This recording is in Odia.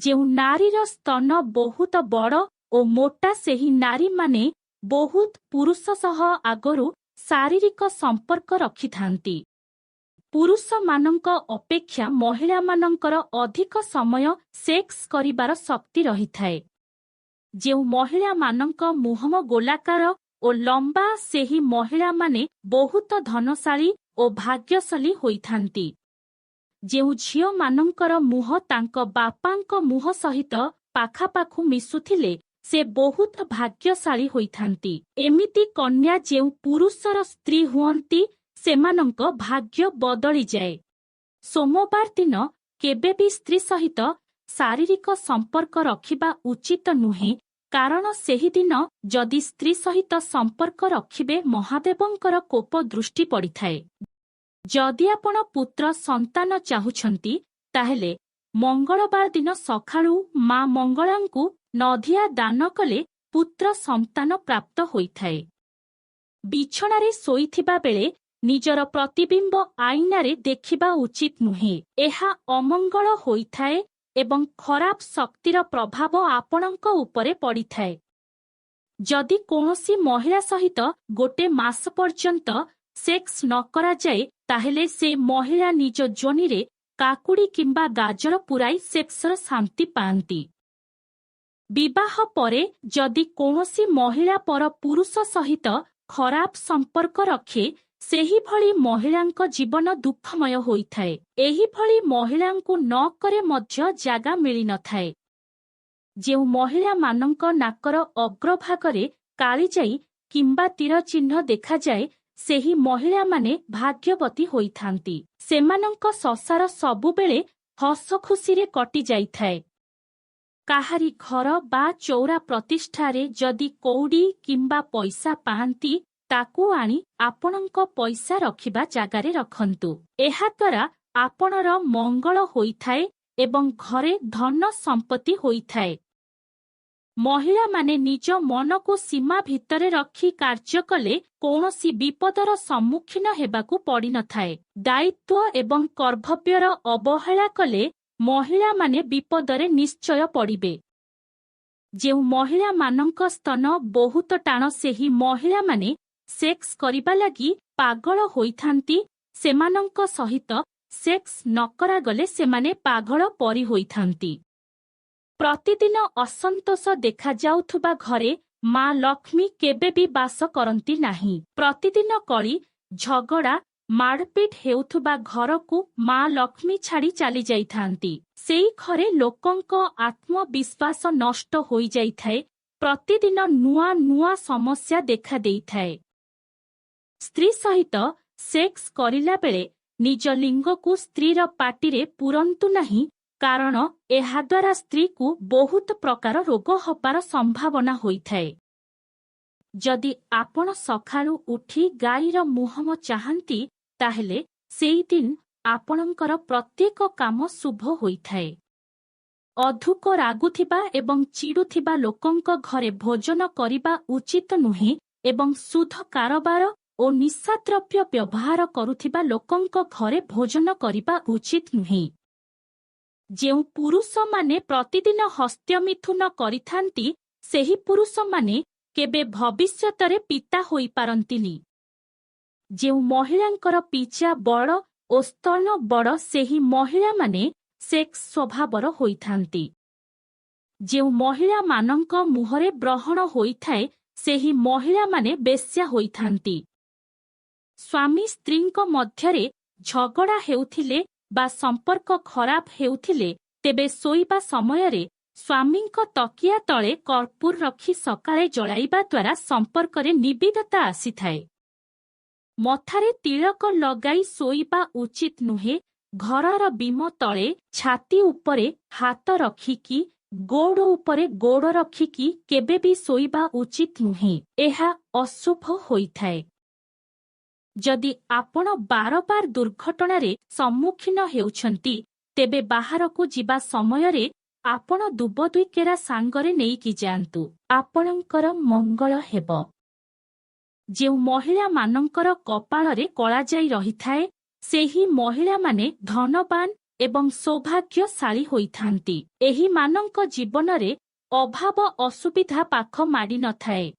ଯେଉଁ ନାରୀର ସ୍ତନ ବହୁତ ବଡ଼ ଓ ମୋଟା ସେହି ନାରୀମାନେ ବହୁତ ପୁରୁଷ ସହ ଆଗରୁ ଶାରୀରିକ ସମ୍ପର୍କ ରଖିଥାନ୍ତି। ପୁରୁଷମାନଙ୍କ ଅପେକ୍ଷା ମହିଳାମାନଙ୍କର ଅଧିକ ସମୟ ସେକ୍ସ କରିବାର ଶକ୍ତି ରହିଥାଏ। ଯେଉଁ ମହିଳାମାନଙ୍କ ମୁହଁ ଗୋଲାକାର ଓ ଲମ୍ବା ସେହି ମହିଳାମାନେ ବହୁତ ଧନଶାଳୀ ଓ ଭାଗ୍ୟଶାଳୀ ହୋଇଥାନ୍ତି। ଯେଉଁ ଝିଅମାନଙ୍କର ମୁହଁ ତାଙ୍କ ବାପାଙ୍କ ମୁହଁ ସହିତ ପାଖାପାଖି ମିଶୁଥିଲେ ସେ ବହୁତ ଭାଗ୍ୟଶାଳୀ ହୋଇଥାନ୍ତି। ଏମିତି କନ୍ୟା ଯେଉଁ ପୁରୁଷର ସ୍ତ୍ରୀ ହୁଅନ୍ତି ସେମାନଙ୍କ ଭାଗ୍ୟ ବଦଳିଯାଏ। ସୋମବାର ଦିନ କେବେ ବି ସ୍ତ୍ରୀ ସହିତ ଶାରୀରିକ ସମ୍ପର୍କ ରଖିବା ଉଚିତ ନୁହେଁ, କାରଣ ସେହିଦିନ ଯଦି ସ୍ତ୍ରୀ ସହିତ ସମ୍ପର୍କ ରଖିବେ ମହାଦେବଙ୍କର କୋପ ଦୃଷ୍ଟି ପଡ଼ିଥାଏ। ଯଦି ଆପଣ ପୁତ୍ର ସନ୍ତାନ ଚାହୁଁଛନ୍ତି ତାହେଲେ ମଙ୍ଗଳବାର ଦିନ ସକାଳୁ ମା ମଙ୍ଗଳାଙ୍କୁ ନଦିଆ ଦାନ କଲେ ପୁତ୍ର ସନ୍ତାନ ପ୍ରାପ୍ତ ହୋଇଥାଏ। ବିଛଣାରେ ଶୋଇଥିବା ବେଳେ ନିଜର ପ୍ରତିବିମ୍ବ ଆଇନାରେ ଦେଖିବା ଉଚିତ ନୁହେଁ। ଏହା ଅମଙ୍ଗଳ ହୋଇଥାଏ ଏବଂ ଖରାପ ଶକ୍ତିର ପ୍ରଭାବ ଆପଣଙ୍କ ଉପରେ ପଡ଼ିଥାଏ। ଯଦି କୌଣସି ମହିଳା ସହିତ ଗୋଟେ ମାସ ପର୍ଯ୍ୟନ୍ତ ସେକ୍ସ ନ କରାଯାଏ ତାହେଲେ ସେ ମହିଳା ନିଜ ଯୋନିରେ କାକୁଡ଼ି କିମ୍ବା ଗାଜର ପୁରାଇ ସେକ୍ସର ଶାନ୍ତି ପାଆନ୍ତି। ବିବାହ ପରେ ଯଦି କୌଣସି ମହିଳା ପର ପୁରୁଷ ସହିତ ଖରାପ ସମ୍ପର୍କ ରଖେ ସେହିଭଳି ମହିଳାଙ୍କ ଜୀବନ ଦୁଃଖମୟ ହୋଇଥାଏ। ଏହିଭଳି ମହିଳାଙ୍କୁ ନ କରେ ମଧ୍ୟ ଜାଗା ମିଳିନଥାଏ। ଯେଉଁ ମହିଳାମାନଙ୍କ ନାକର ଅଗ୍ରଭାଗରେ କାଳିଜାଇ କିମ୍ବା ତୀର ଚିହ୍ନ ଦେଖାଯାଏ ସେହି ମହିଳାମାନେ ଭାଗ୍ୟବତୀ ହୋଇଥାନ୍ତି। ସେମାନଙ୍କ ସଂସାର ସବୁବେଳେ ହସ ଖୁସିରେ କଟିଯାଇଥାଏ। କାହାରି ଘର ବା ଚଉରା ପ୍ରତିଷ୍ଠାରେ ଯଦି କଉଡ଼ି କିମ୍ବା ପଇସା ପାଆନ୍ତି ତାକୁ ଆଣି ଆପଣଙ୍କ ପଇସା ରଖିବା ଜାଗାରେ ରଖନ୍ତୁ। ଏହାଦ୍ୱାରା ଆପଣର ମଙ୍ଗଳ ହୋଇଥାଏ ଏବଂ ଘରେ ଧନ ସମ୍ପତ୍ତି ହୋଇଥାଏ। ମହିଳାମାନେ ନିଜ ମନକୁ ସୀମା ଭିତରେ ରଖି କାର୍ଯ୍ୟ କଲେ କୌଣସି ବିପଦର ସମ୍ମୁଖୀନ ହେବାକୁ ପଡ଼ିନଥାଏ। ଦାୟିତ୍ୱ ଏବଂ କର୍ତ୍ତବ୍ୟର ଅବହେଳା କଲେ ମହିଳାମାନେ ବିପଦରେ ନିଶ୍ଚୟ ପଡ଼ିବେ। ଯେଉଁ ମହିଳାମାନଙ୍କ ସ୍ତନ ବହୁତ ଟାଣ ସେହି ମହିଳାମାନେ ସେକ୍ସ କରିବା ଲାଗି ପାଗଳ ହୋଇଥାନ୍ତି। ସେମାନଙ୍କ ସହିତ ସେକ୍ସ ନ କରାଗଲେ ସେମାନେ ପାଗଳ ପରି ହୋଇଥାନ୍ତି। ପ୍ରତିଦିନ ଅସନ୍ତୋଷ ଦେଖାଯାଉଥିବା ଘରେ ମା ଲକ୍ଷ୍ମୀ କେବେ ବି ବାସ କରନ୍ତି ନାହିଁ। ପ୍ରତିଦିନ କଳି ଝଗଡ଼ା ମାଡ଼ପିଟ ହେଉଥିବା ଘରକୁ ମା ଲକ୍ଷ୍ମୀ ଛାଡ଼ି ଚାଲିଯାଇଥାନ୍ତି। ସେଇ ଘରେ ଲୋକଙ୍କ ଆତ୍ମବିଶ୍ୱାସ ନଷ୍ଟ ହୋଇଯାଇଥାଏ। ପ୍ରତିଦିନ ନୂଆ ନୂଆ ସମସ୍ୟା ଦେଖାଦେଇଥାଏ। ସ୍ତ୍ରୀ ସହିତ ସେକ୍ସ କରିଲା ବେଳେ ନିଜ ଲିଙ୍ଗକୁ ସ୍ତ୍ରୀର ପାଟିରେ ପୂରନ୍ତୁ ନାହିଁ, କାରଣ ଏହାଦ୍ୱାରା ସ୍ତ୍ରୀକୁ ବହୁତ ପ୍ରକାର ରୋଗ ହେବାର ସମ୍ଭାବନା ହୋଇଥାଏ। ଯଦି ଆପଣ ସକାଳୁ ଉଠି ଗାଈର ମୁହଁ ଚାହାନ୍ତି ତାହେଲେ ସେଇଦିନ ଆପଣଙ୍କର ପ୍ରତ୍ୟେକ କାମ ଶୁଭ ହୋଇଥାଏ। ଅଧିକ ରାଗୁଥିବା ଏବଂ ଚିଡୁଥିବା ଲୋକଙ୍କ ଘରେ ଭୋଜନ କରିବା ଉଚିତ ନୁହେଁ ଏବଂ ସୁଧ କାରବାର ଓ ନିଶାଦ୍ରବ୍ୟ ବ୍ୟବହାର କରୁଥିବା ଲୋକଙ୍କ ଘରେ ଭୋଜନ କରିବା ଉଚିତ ନୁହେଁ। ଯେଉଁ ପୁରୁଷମାନେ ପ୍ରତିଦିନ ହସ୍ତମିଥୁନ କରିଥାନ୍ତି ସେହି ପୁରୁଷମାନେ କେବେ ଭବିଷ୍ୟତରେ ପିତା ହୋଇପାରନ୍ତିନି। ଯେଉଁ ମହିଳାଙ୍କର ପିଚା ବଡ଼ ଓ ସ୍ତନ ବଡ଼ ସେହି ମହିଳାମାନେ ସେକ୍ସ ସ୍ୱଭାବର ହୋଇଥାନ୍ତି। ଯେଉଁ ମହିଳାମାନଙ୍କ ମୁହଁରେ ବ୍ରଣ ହୋଇଥାଏ ସେହି ମହିଳାମାନେ ବେଶ୍ୟା ହୋଇଥାନ୍ତି। ସ୍ୱାମୀ ସ୍ତ୍ରୀଙ୍କ ମଧ୍ୟରେ ଝଗଡ଼ା ହେଉଥିଲେ ବା ସମ୍ପର୍କ ଖରାପ ହେଉଥିଲେ ତେବେ ଶୋଇବା ସମୟରେ ସ୍ୱାମୀଙ୍କ ତକିଆ ତଳେ କର୍ପୂର ରଖି ସକାଳେ ଜଳାଇବା ଦ୍ୱାରା ସମ୍ପର୍କରେ ନିବିଡ଼ତା ଆସିଥାଏ। ମଥାରେ ତିଳକ ଲଗାଇ ଶୋଇବା ଉଚିତ ନୁହେଁ। ଘରର ବିମ ତଳେ ଛାତି ଉପରେ ହାତ ରଖିକି ଗୋଡ଼ ଉପରେ ଗୋଡ଼ ରଖିକି କେବେ ବି ଶୋଇବା ଉଚିତ ନୁହେଁ। ଏହା ଅଶୁଭ ହୋଇଥାଏ। ଯଦି ଆପଣ ବାରବାର ଦୁର୍ଘଟଣାରେ ସମ୍ମୁଖୀନ ହେଉଛନ୍ତି ତେବେ ବାହାରକୁ ଯିବା ସମୟରେ ଆପଣ ଦୁବଦୁଇକେରା ସାଙ୍ଗରେ ନେଇକି ଯାଆନ୍ତୁ। ଆପଣଙ୍କର ମଙ୍ଗଳ ହେବ। ଯେଉଁ ମହିଳାମାନଙ୍କର କପାଳରେ କଳାଜାଇ ରହିଥାଏ ସେହି ମହିଳାମାନେ ଧନବାନ ଏବଂ ସୌଭାଗ୍ୟଶାଳୀ ହୋଇଥାନ୍ତି। ଏହିମାନଙ୍କ ଜୀବନରେ ଅଭାବ ଅସୁବିଧା ପାଖ ମାଡ଼ି ନଥାଏ।